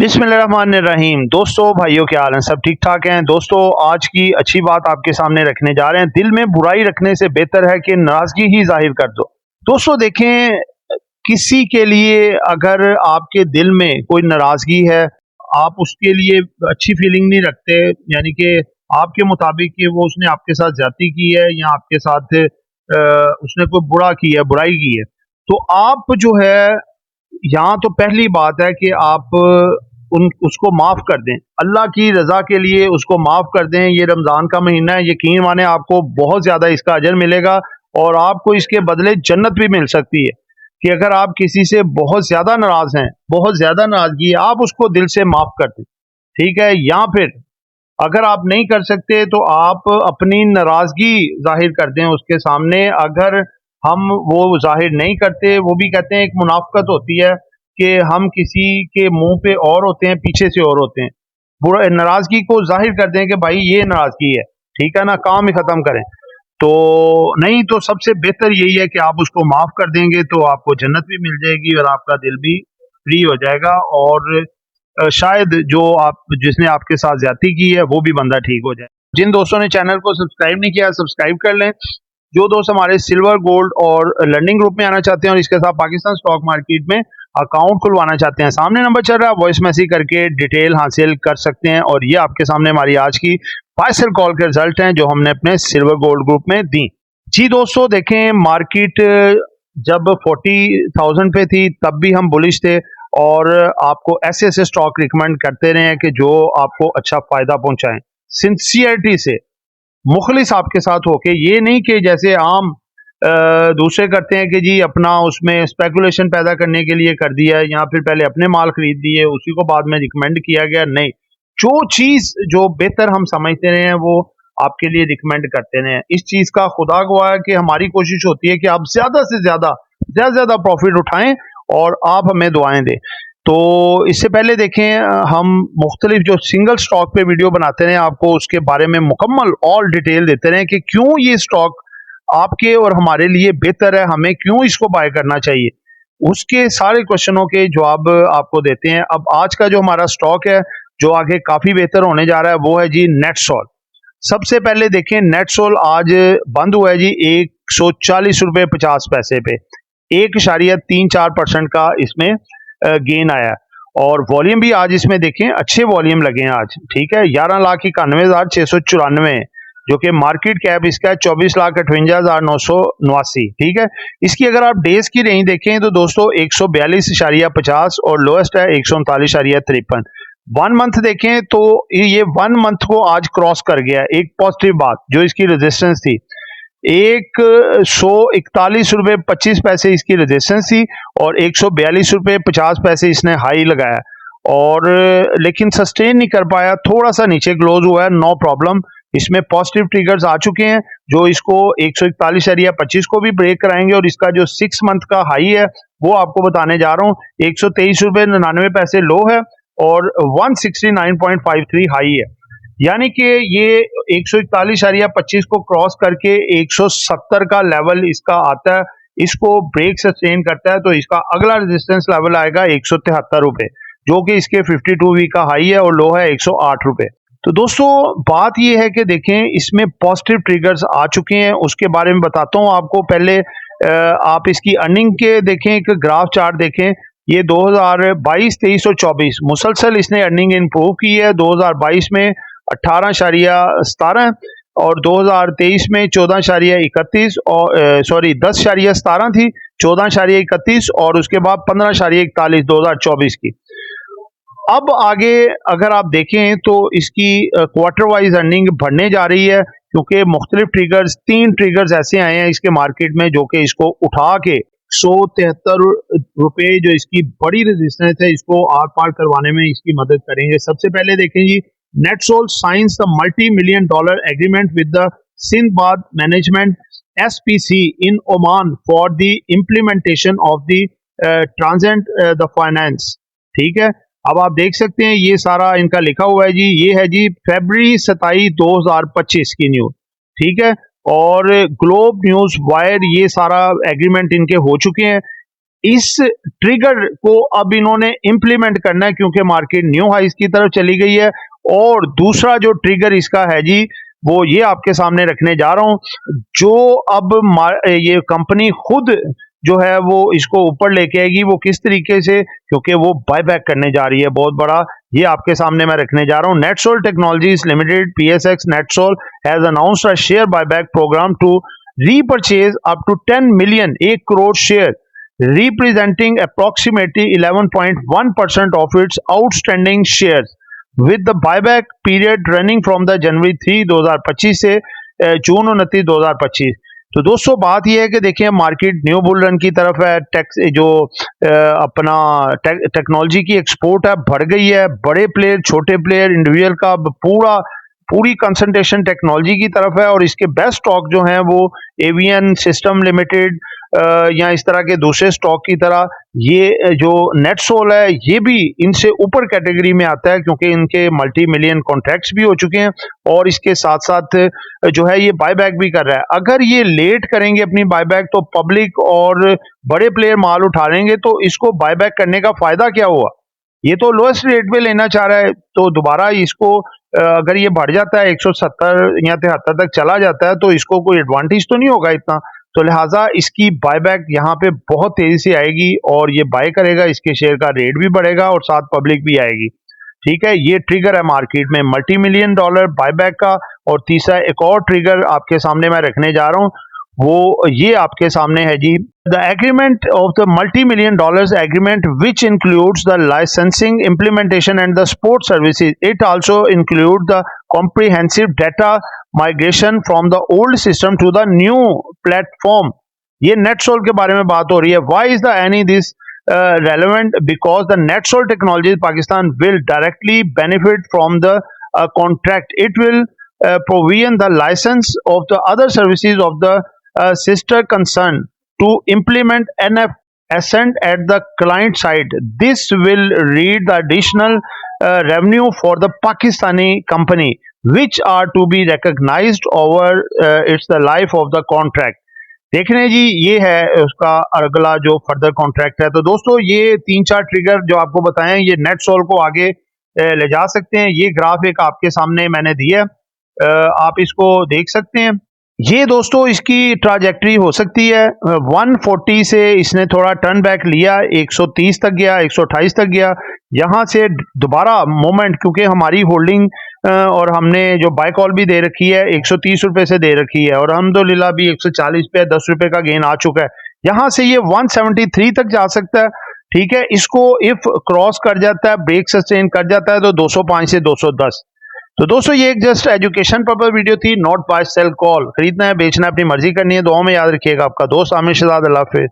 बिस्मिल्लाहिर्रहमानिर्रहीम। दोस्तों, भाइयों, क्या हाल है? सब ठीक ठाक हैं? दोस्तों, आज की अच्छी बात आपके सामने रखने जा रहे हैं। दिल में बुराई रखने से बेहतर है कि नाराजगी ही जाहिर कर दो। दोस्तों देखें, किसी के लिए अगर आपके दिल में कोई नाराजगी है, आप उसके लिए अच्छी फीलिंग नहीं रखते, यानी कि आपके मुताबिक कि वो उसने आपके साथ ज्यादती की है या आपके साथ उसने कोई बुरा किया है, बुराई की है, तो आप जो है, यहाँ तो पहली बात है कि आप उन उसको माफ कर दें। अल्लाह की रज़ा के लिए उसको माफ कर दें। ये रमज़ान का महीना है, यकीन माने आपको बहुत ज़्यादा इसका अजर मिलेगा और आपको इसके बदले जन्नत भी मिल सकती है। कि अगर आप किसी से बहुत ज़्यादा नाराज़ हैं, बहुत ज़्यादा नाराज़गी है, आप उसको दिल से माफ कर दें, ठीक है? या फिर अगर आप नहीं कर सकते तो आप अपनी नाराज़गी ज़ाहिर कर दें उसके सामने। अगर हम वो ज़ाहिर नहीं करते, वो भी कहते हैं एक मुनाफ़क़त होती है कि हम किसी के मुँह पे और होते हैं, पीछे से और होते हैं। बुरा नाराज़गी को ज़ाहिर कर दें कि भाई ये नाराज़गी है, ठीक है ना? काम ही ख़त्म करें। तो नहीं तो सबसे बेहतर यही है कि आप उसको माफ़ कर देंगे तो आपको जन्नत भी मिल जाएगी और आपका दिल भी फ्री हो जाएगा और शायद जो आप जिसने आपके साथ ज़्यादती की है वो भी बंदा ठीक हो जाए। जिन दोस्तों ने चैनल को सब्सक्राइब नहीं किया, सब्सक्राइब कर लें। जो दोस्त हमारे सिल्वर, गोल्ड और लर्निंग ग्रुप में आना चाहते हैं और इसके साथ पाकिस्तान स्टॉक मार्केट में अकाउंट खुलवाना चाहते हैं, सामने नंबर चल रहा है, वॉइस मैसेज करके डिटेल हासिल कर सकते हैं। और ये आपके सामने हमारी आज की 5 कॉल के रिजल्ट हैं जो हमने अपने सिल्वर गोल्ड ग्रुप में दी। जी दोस्तों, देखें, मार्केट जब 40,000 पे थी तब भी हम बुलिश थे और आपको ऐसे ऐसे स्टॉक रिकमेंड करते रहे हैं कि जो आपको अच्छा फायदा पहुंचाएं, सिंसियरिटी से, मुखलिस आपके साथ होके। ये नहीं कि जैसे आम दूसरे करते हैं कि जी अपना उसमें स्पेकुलेशन पैदा करने के लिए कर दिया या फिर पहले अपने माल खरीद दिए उसी को बाद में रिकमेंड किया गया। नहीं, जो चीज जो बेहतर हम समझते रहे हैं वो आपके लिए रिकमेंड करते रहे हैं। इस चीज का खुदा गवाह है कि हमारी कोशिश होती है कि आप ज्यादा से ज्यादा प्रॉफिट उठाएं और आप हमें दुआएं दें। तो इससे पहले देखें, हम मुख्तलिफ जो सिंगल स्टॉक पे वीडियो बनाते रहे, आपको उसके बारे में मुकम्मल ऑल डिटेल देते रहे कि क्यों ये स्टॉक आपके और हमारे लिए बेहतर है, हमें क्यों इसको बाय करना चाहिए। उसके सारे क्वेश्चनों के जवाब आपको देते हैं। अब आज का जो हमारा स्टॉक है जो आगे काफी बेहतर होने जा रहा है वो है जी नेटसोल। सबसे पहले देखें, नेटसोल आज बंद हुआ है जी 140 रुपये 50 पैसे पे, 1.34% का इसमें गेन आया और वॉल्यूम भी आज इसमें देखें अच्छे वॉल्यूम लगे हैं आज, ठीक है? 11,91,694 जो कि मार्केट कैप इसका है 24,58,989, ठीक है? इसकी अगर आप डेज की रेंज देखें तो दोस्तों 142.50 और लोएस्ट है 139.53। 1 मंथ देखें तो ये 1 मंथ को आज क्रॉस कर गया। एक पॉजिटिव बात जो इसकी रेजिस्टेंस थी, 141.25 रुपये इसकी रेजिस्टेंस थी और 142.50 रुपये इसने हाई लगाया और लेकिन सस्टेन नहीं कर पाया, थोड़ा सा नीचे क्लोज हुआ है। नो प्रॉब्लम, इसमें पॉजिटिव ट्रिगर्स आ चुके हैं जो इसको 141.25 को भी ब्रेक कराएंगे और इसका जो 6 मंथ का हाई है वो आपको बताने जा रहा हूँ। 123.99 लो है और 169.53 हाई है, यानी कि ये 141.25 को क्रॉस करके 170 का लेवल इसका आता है, इसको ब्रेक सस्टेन करता है तो इसका अगला रेजिस्टेंस लेवल आएगा 173 रुपये जो कि इसके 52 वीक का हाई है और लो है 108 रुपये। तो दोस्तों बात ये है कि देखें इसमें पॉजिटिव ट्रिगर्स आ चुके हैं, उसके बारे में बताता हूँ आपको। पहले आप इसकी अर्निंग के देखें, एक ग्राफ चार्ट देखें। ये 2022, 23 और 24 मुसलसल इसने अर्निंग इंप्रूव की है। 2022 में 18.17 और 2023 में 14.31 और 10.17 थी, 14.31 और उसके बाद 15.41 2024 की। अब आगे अगर आप देखें तो इसकी क्वार्टर वाइज अर्निंग बढ़ने जा रही है क्योंकि मुख्तलिफ ट्रिगर्स, 3 ट्रिगर्स ऐसे आए हैं इसके मार्केट में जो कि इसको उठा के 173 रुपये जो इसकी बड़ी रेजिस्टेंस है इसको आर पार करवाने में इसकी मदद करेंगे। सबसे पहले देखें जी, नेटसोल साइंस द मल्टी-million dollar agreement with the Sindbad management SPC in Oman for the implementation of the transient the finance, ठीक है? अब आप देख सकते हैं ये सारा इनका लिखा हुआ है जी, ये है जी फरवरी 27 2025 की न्यूज, ठीक है? और ग्लोब न्यूज वायर ये सारा एग्रीमेंट इनके हो चुके हैं। इस ट्रिगर को अब इन्होंने इंप्लीमेंट करना है क्योंकि मार्केट न्यू हाइस की तरफ चली गई है। और दूसरा जो ट्रिगर इसका है जी, वो ये आपके सामने रखने जा रहा हूं, जो अब ये कंपनी खुद जो है वो इसको ऊपर लेके आएगी। वो किस तरीके से, क्योंकि वो बायबैक करने जा रही है बहुत बड़ा, ये आपके सामने मैं रखने जा रहा हूं। NetSol technologies limited PSX NetSol has announced a share buyback program to repurchase up to 10 million 1 crore share representing approximately 11.1% of its outstanding shares with the buyback period running from the January 3, 2025 से जून 29, 2025। तो दोस्तों बात यह है कि देखिए मार्केट न्यू बुल रन की तरफ है। जो अपना टेक्नोलॉजी की एक्सपोर्ट है बढ़ गई है। बड़े प्लेयर, छोटे प्लेयर, इंडिविजुअल का पूरी कंसंट्रेशन टेक्नोलॉजी की तरफ है। और इसके बेस्ट स्टॉक जो हैं वो एवियन सिस्टम लिमिटेड या इस तरह के दूसरे स्टॉक की तरह, ये जो नेटसोल है ये भी इनसे ऊपर कैटेगरी में आता है क्योंकि इनके मल्टी मिलियन कॉन्ट्रैक्ट्स भी हो चुके हैं और इसके साथ साथ जो है ये बायबैक भी कर रहा है। अगर ये लेट करेंगे अपनी बायबैक तो पब्लिक और बड़े प्लेयर माल उठा लेंगे, तो इसको बायबैक करने का फायदा क्या हुआ? ये तो लोएस्ट रेट पे लेना चाह रहा है, तो दोबारा इसको अगर ये बढ़ जाता है 170 या 73 तक चला जाता है तो इसको कोई एडवांटेज तो नहीं होगा इतना। तो लिहाजा इसकी बायबैक यहाँ पे बहुत तेजी से आएगी और ये बाय करेगा, इसके शेयर का रेट भी बढ़ेगा और साथ पब्लिक भी आएगी। ठीक है, ये ट्रिगर है मार्केट में मल्टी मिलियन डॉलर बायबैक का। और तीसरा एक और ट्रिगर आपके सामने मैं रखने जा रहा हूँ, वो ये आपके सामने है जी। The agreement of the multi million dollars agreement which includes the licensing implementation and the support services. It also include the comprehensive data migration from the old system to the new platform. ये नेटसोल के बारे में बात हो रही है। Why is the any this relevant? Because the NetSol Technologies Pakistan will directly benefit from the contract. It will provision the license of the other services of the sister concern to implement NF Ascent at the client side. This will read the additional revenue for the Pakistani company, which are to be recognized over its the life of the contract. देखने जी, ये है उसका अगला जो further contract है। तो दोस्तों ये 3-4 ट्रिगर जो आपको बताएं, ये नेटसोल को आगे ले जा सकते हैं। ये ग्राफ एक आपके सामने मैंने दिया, आप इसको देख सकते हैं। ये दोस्तों इसकी ट्राजेक्टरी हो सकती है 140 से इसने थोड़ा टर्न बैक लिया, 130 तक गया, 128 तक गया। यहाँ से दोबारा मोमेंट, क्योंकि हमारी होल्डिंग और हमने जो बाय कॉल भी दे रखी है 130 रुपए से दे रखी है और अल्हम्दुलिल्लाह भी 140 पे 10 रुपए का गेन आ चुका है। यहाँ से ये 173 तक जा सकता है। ठीक है, इसको इफ क्रॉस कर जाता है, ब्रेक सस्टेन कर जाता है तो 205 से 210। तो दोस्तों ये एक जस्ट एजुकेशन पर्पस वीडियो थी, नॉट बाय सेल कॉल। खरीदना है, बेचना है, अपनी मर्जी करनी है। दुआ में याद रखिएगा। आपका दोस्त आमिर शहजाद। अल्लाह हाफिज़।